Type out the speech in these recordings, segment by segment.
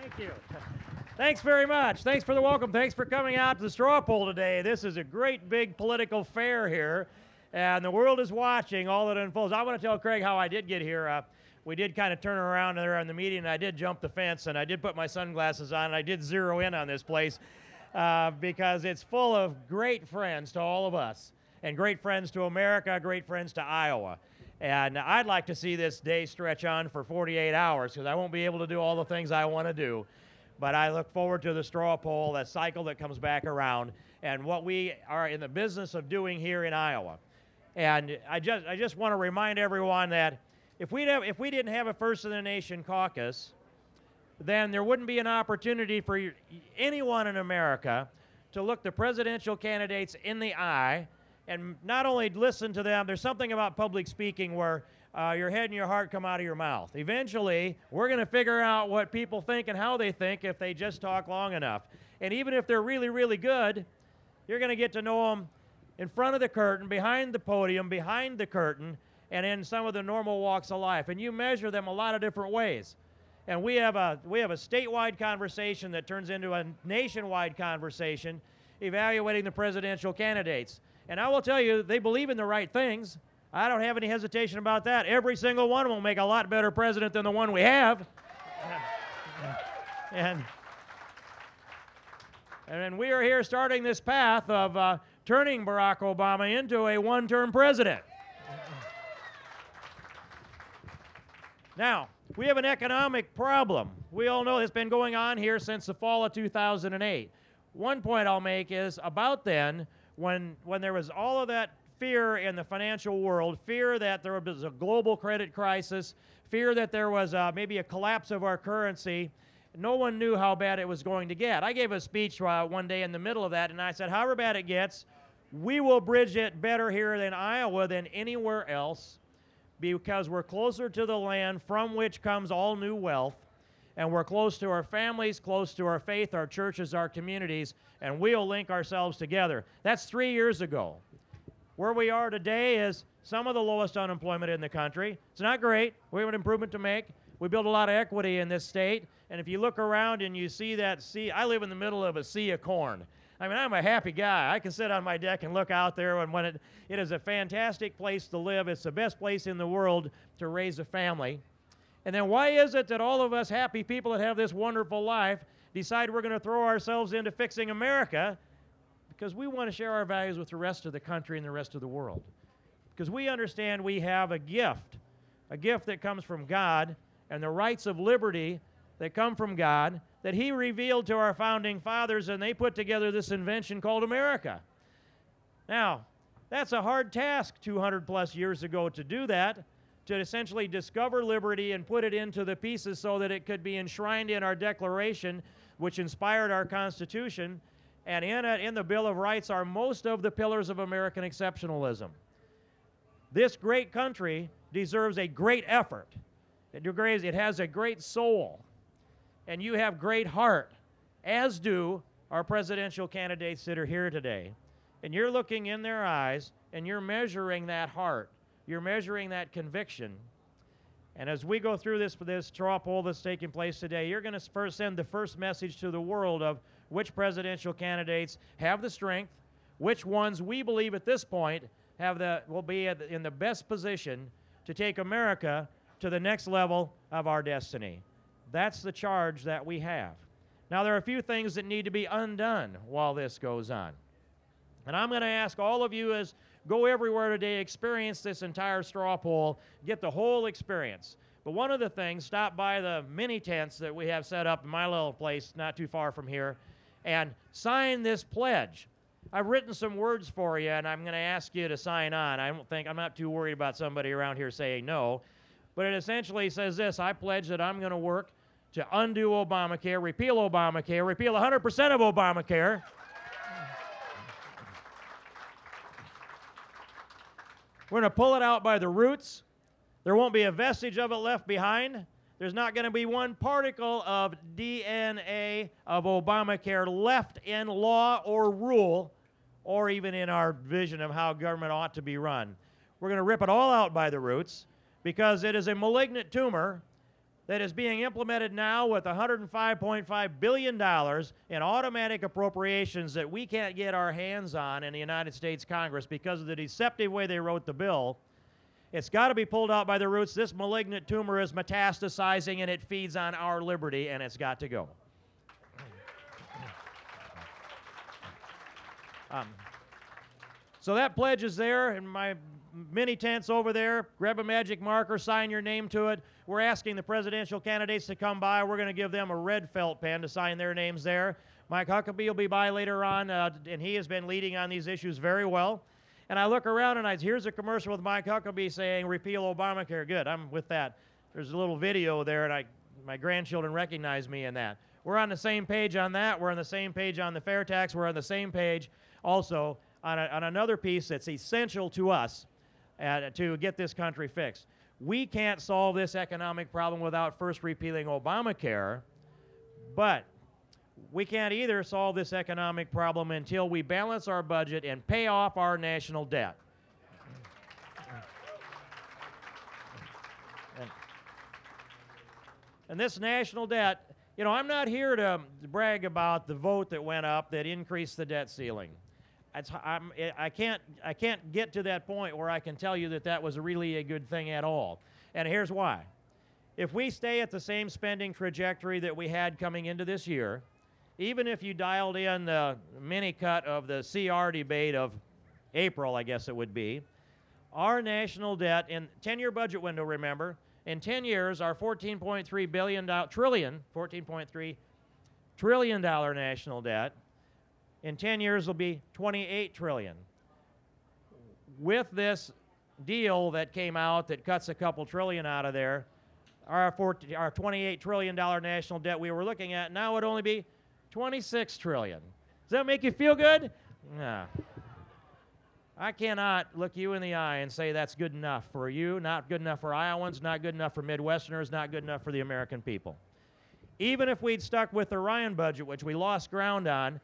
Thank you. Thanks very much. Thanks for the welcome. Thanks for coming out to the straw poll today. This is a great big political fair here, and the world is watching all that unfolds. I want to tell Craig how I did get here. We did kind of turn around there on the meeting, and I did jump the fence, and I did put my sunglasses on, and I did zero in on this place because it's full of great friends to all of us, and great friends to America, great friends to Iowa. And I'd like to see this day stretch on for 48 hours because I won't be able to do all the things I want to do. But I look forward to the straw poll, that cycle that comes back around, and what we are in the business of doing here in Iowa. And I just want to remind everyone that if we didn't have a First in the Nation caucus, then there wouldn't be an opportunity for anyone in America to look the presidential candidates in the eye and not only listen to them. There's something about public speaking where your head and your heart come out of your mouth. Eventually, we're going to figure out what people think and how they think if they just talk long enough. And even if they're really, really good, you're going to get to know them in front of the curtain, behind the podium, behind the curtain, and in some of the normal walks of life. And you measure them a lot of different ways. And we have a statewide conversation that turns into a nationwide conversation evaluating the presidential candidates. And I will tell you, they believe in the right things. I don't have any hesitation about that. Every single one will make a lot better president than the one we have. And we are here starting this path of turning Barack Obama into a one-term president. Now, we have an economic problem. We all know it's been going on here since the fall of 2008. One point I'll make is about then, when there was all of that fear in the financial world, fear that there was a global credit crisis, fear that there was maybe a collapse of our currency, no one knew how bad it was going to get. I gave a speech one day in the middle of that, and I said, however bad it gets, we will bridge it better here in Iowa than anywhere else because we're closer to the land from which comes all new wealth, and we're close to our families, close to our faith, our churches, our communities, and we'll link ourselves together. That's 3 years ago. Where we are today is some of the lowest unemployment in the country. It's not great. We have an improvement to make. We build a lot of equity in this state, and if you look around and you see that sea, I live in the middle of a sea of corn. I mean, I'm a happy guy. I can sit on my deck and look out there, and when it is a fantastic place to live. It's the best place in the world to raise a family. And then why is it that all of us happy people that have this wonderful life decide we're going to throw ourselves into fixing America? Because we want to share our values with the rest of the country and the rest of the world. Because we understand we have a gift that comes from God, and the rights of liberty that come from God that He revealed to our founding fathers, and they put together this invention called America. Now, that's a hard task 200 plus years ago to do that, to essentially discover liberty and put it into the pieces so that it could be enshrined in our Declaration, which inspired our Constitution. And in the Bill of Rights are most of the pillars of American exceptionalism. This great country deserves a great effort. It has a great soul. And you have great heart, as do our presidential candidates that are here today. And you're looking in their eyes, and you're measuring that heart. You're measuring that conviction. And as we go through this straw poll that's taking place today, you're going to first send the first message to the world of which presidential candidates have the strength, which ones we believe at this point will be in the best position to take America to the next level of our destiny. That's the charge that we have. Now, there are a few things that need to be undone while this goes on. And I'm going to ask all of you as go everywhere today, experience this entire straw poll, get the whole experience. But one of the things, stop by the mini tents that we have set up in my little place not too far from here and sign this pledge. I've written some words for you, and I'm going to ask you to sign on. I'm not too worried about somebody around here saying no. But it essentially says this: I pledge that I'm going to work to undo Obamacare, repeal 100% of Obamacare. We're going to pull it out by the roots. There won't be a vestige of it left behind. There's not going to be one particle of DNA of Obamacare left in law or rule, or even in our vision of how government ought to be run. We're going to rip it all out by the roots because it is a malignant tumor that is being implemented now with $105.5 billion in automatic appropriations that we can't get our hands on in the United States Congress because of the deceptive way they wrote the bill. It's got to be pulled out by the roots. This malignant tumor is metastasizing, and it feeds on our liberty, and it's got to go. So that pledge is there in my mini tents over there. Grab a magic marker, sign your name to it. We're asking the presidential candidates to come by. We're going to give them a red felt pen to sign their names there. Mike Huckabee will be by later on, and he has been leading on these issues very well. And I look around and here's a commercial with Mike Huckabee saying, repeal Obamacare. Good, I'm with that. There's a little video there, and my grandchildren recognize me in that. We're on the same page on that. We're on the same page on the fair tax. We're on the same page also on another piece that's essential to us to get this country fixed. We can't solve this economic problem without first repealing Obamacare, but we can't either solve this economic problem until we balance our budget and pay off our national debt. And this national debt, you know, I'm not here to brag about the vote that went up that increased the debt ceiling. I can't get to that point where I can tell you that that was really a good thing at all. And here's why. If we stay at the same spending trajectory that we had coming into this year, even if you dialed in the mini cut of the CR debate of April, I guess it would be, our national debt in 10-year budget window, remember, in 10 years, our $14.3 trillion national debt in 10 years will be $28 trillion. With this deal that came out that cuts a couple trillion out of there, our $28 trillion national debt we were looking at now would only be $26 trillion. Does that make you feel good? Nah. I cannot look you in the eye and say that's good enough for you, not good enough for Iowans, not good enough for Midwesterners, not good enough for the American people. Even if we'd stuck with the Ryan budget, which we lost ground on,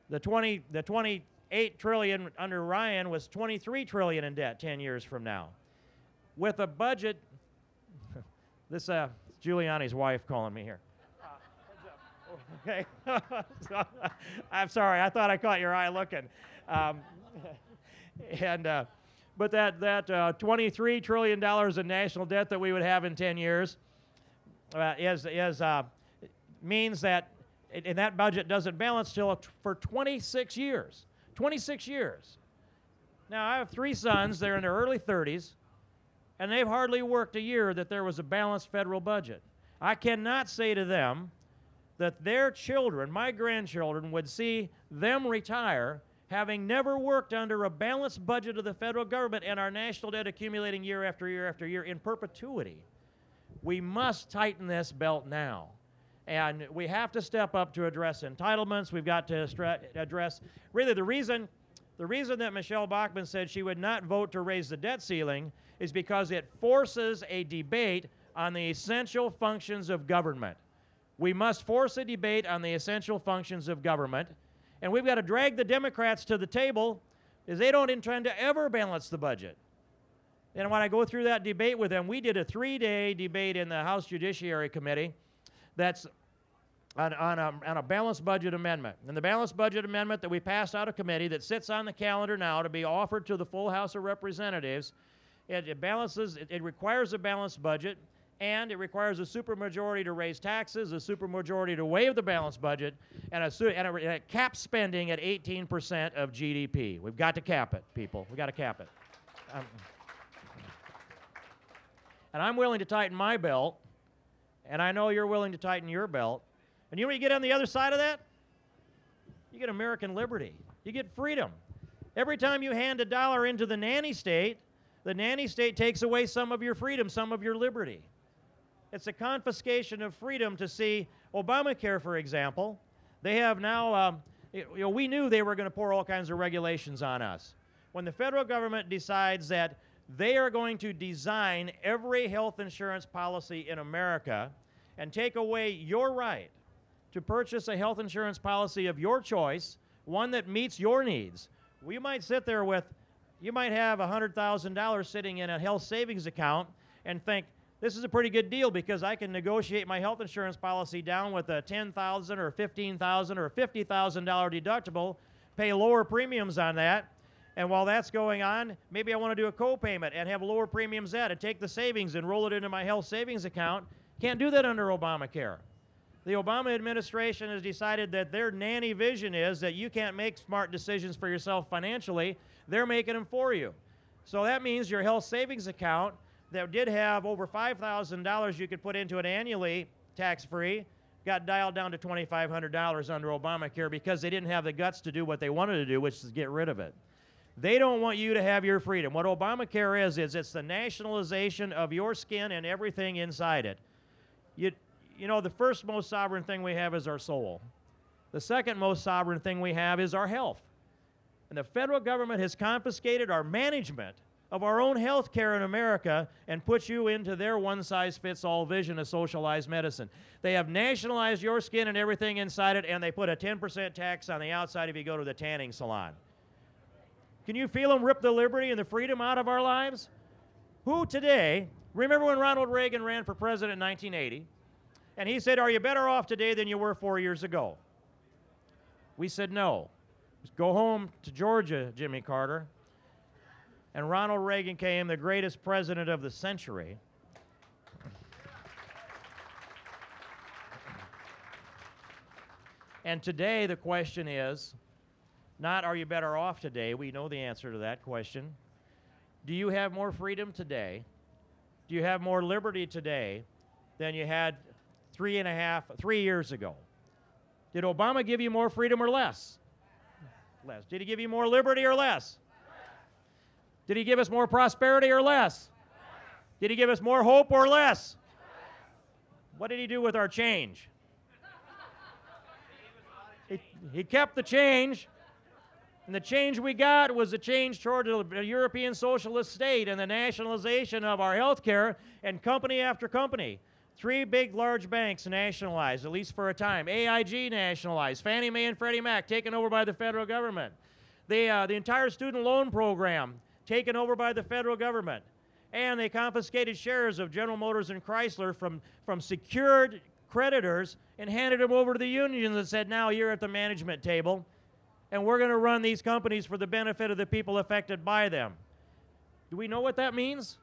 the 28 trillion under Ryan was 23 trillion in debt 10 years from now. With a budget, this Giuliani's wife calling me here. Okay, I'm sorry. I thought I caught your eye looking. But that $23 trillion in national debt that we would have in 10 years means that, and that budget doesn't balance till for 26 years. 26 years. Now, I have 3 sons. They're in their early 30s, and they've hardly worked a year that there was a balanced federal budget. I cannot say to them that their children, my grandchildren, would see them retire having never worked under a balanced budget of the federal government and our national debt accumulating year after year after year in perpetuity. We must tighten this belt now. And we have to step up to address entitlements. We've got to address, really the reason that Michelle Bachmann said she would not vote to raise the debt ceiling is because it forces a debate on the essential functions of government. We must force a debate on the essential functions of government. And we've got to drag the Democrats to the table because they don't intend to ever balance the budget. And when I go through that debate with them, we did a 3-day debate in the House Judiciary Committee that's on a balanced budget amendment. And the balanced budget amendment that we passed out of committee that sits on the calendar now to be offered to the full House of Representatives, it requires a balanced budget, and it requires a supermajority to raise taxes, a supermajority to waive the balanced budget, and it caps spending at 18% of GDP. We've got to cap it, people. We've got to cap it. And I'm willing to tighten my belt, and I know you're willing to tighten your belt. And you know what you get on the other side of that? You get American liberty. You get freedom. Every time you hand $1 into the nanny state takes away some of your freedom, some of your liberty. It's a confiscation of freedom to see Obamacare, for example. They have now, we knew they were going to pour all kinds of regulations on us. When the federal government decides that they are going to design every health insurance policy in America and take away your right to purchase a health insurance policy of your choice, one that meets your needs. We might sit there with, you might have $100,000 sitting in a health savings account and think, this is a pretty good deal because I can negotiate my health insurance policy down with a $10,000 or $15,000 or $50,000 deductible, pay lower premiums on that, and while that's going on, maybe I want to do a co-payment and have lower premiums at it, take the savings and roll it into my health savings account. Can't do that under Obamacare. The Obama administration has decided that their nanny vision is that you can't make smart decisions for yourself financially. They're making them for you. So that means your health savings account that did have over $5,000 you could put into it annually tax-free got dialed down to $2,500 under Obamacare because they didn't have the guts to do what they wanted to do, which is get rid of it. They don't want you to have your freedom. What Obamacare is it's the nationalization of your skin and everything inside it. You know, the first most sovereign thing we have is our soul. The second most sovereign thing we have is our health. And the federal government has confiscated our management of our own health care in America and put you into their one-size-fits-all vision of socialized medicine. They have nationalized your skin and everything inside it, and they put a 10% tax on the outside if you go to the tanning salon. Can you feel them rip the liberty and the freedom out of our lives? Who today, remember when Ronald Reagan ran for president in 1980? And he said, are you better off today than you were 4 years ago? We said no. Go home to Georgia, Jimmy Carter. And Ronald Reagan became the greatest president of the century. And today the question is, not are you better off today? We know the answer to that question. Do you have more freedom today? Do you have more liberty today than you had 3 years ago? Did Obama give you more freedom or less? Less. Did he give you more liberty or less? Did he give us more prosperity or less? Did he give us more hope or less? What did he do with our change? He kept the change, and the change we got was a change toward a European socialist state and the nationalization of our health care, and company after company. 3 big, large banks nationalized, at least for a time. AIG nationalized. Fannie Mae and Freddie Mac taken over by the federal government. The entire student loan program taken over by the federal government. And they confiscated shares of General Motors and Chrysler from secured creditors and handed them over to the unions and said, now you're at the management table, and we're going to run these companies for the benefit of the people affected by them. Do we know what that means?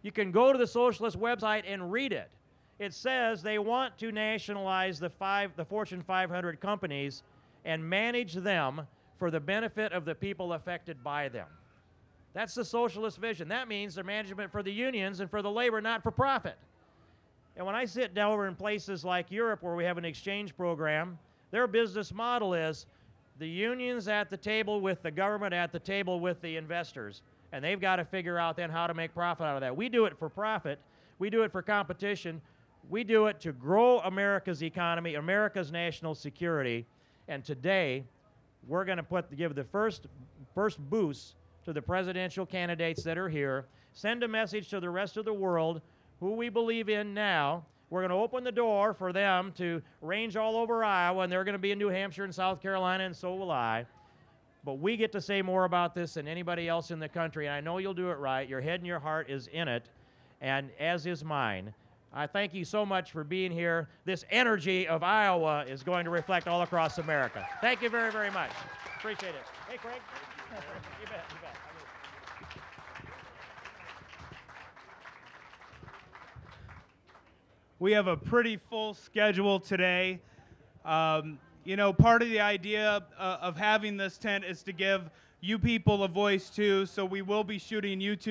You can go to the socialist website and read it. It says they want to nationalize the Fortune 500 companies and manage them for the benefit of the people affected by them. That's the socialist vision. That means they're management for the unions and for the labor, not for profit. And when I sit down over in places like Europe where we have an exchange program, their business model is the unions at the table with the government at the table with the investors. And they've got to figure out then how to make profit out of that. We do it for profit. We do it for competition. We do it to grow America's economy, America's national security. And today, we're going to give the first boost to the presidential candidates that are here, send a message to the rest of the world who we believe in now. We're going to open the door for them to range all over Iowa, and they're going to be in New Hampshire and South Carolina, and so will I. But we get to say more about this than anybody else in the country, and I know you'll do it right. Your head and your heart is in it, and as is mine. I thank you so much for being here. This energy of Iowa is going to reflect all across America. Thank you very, very much. Appreciate it. Hey, Craig. You bet, you bet. We have a pretty full schedule today. You know, part of the idea of having this tent is to give you people a voice too, so we will be shooting YouTube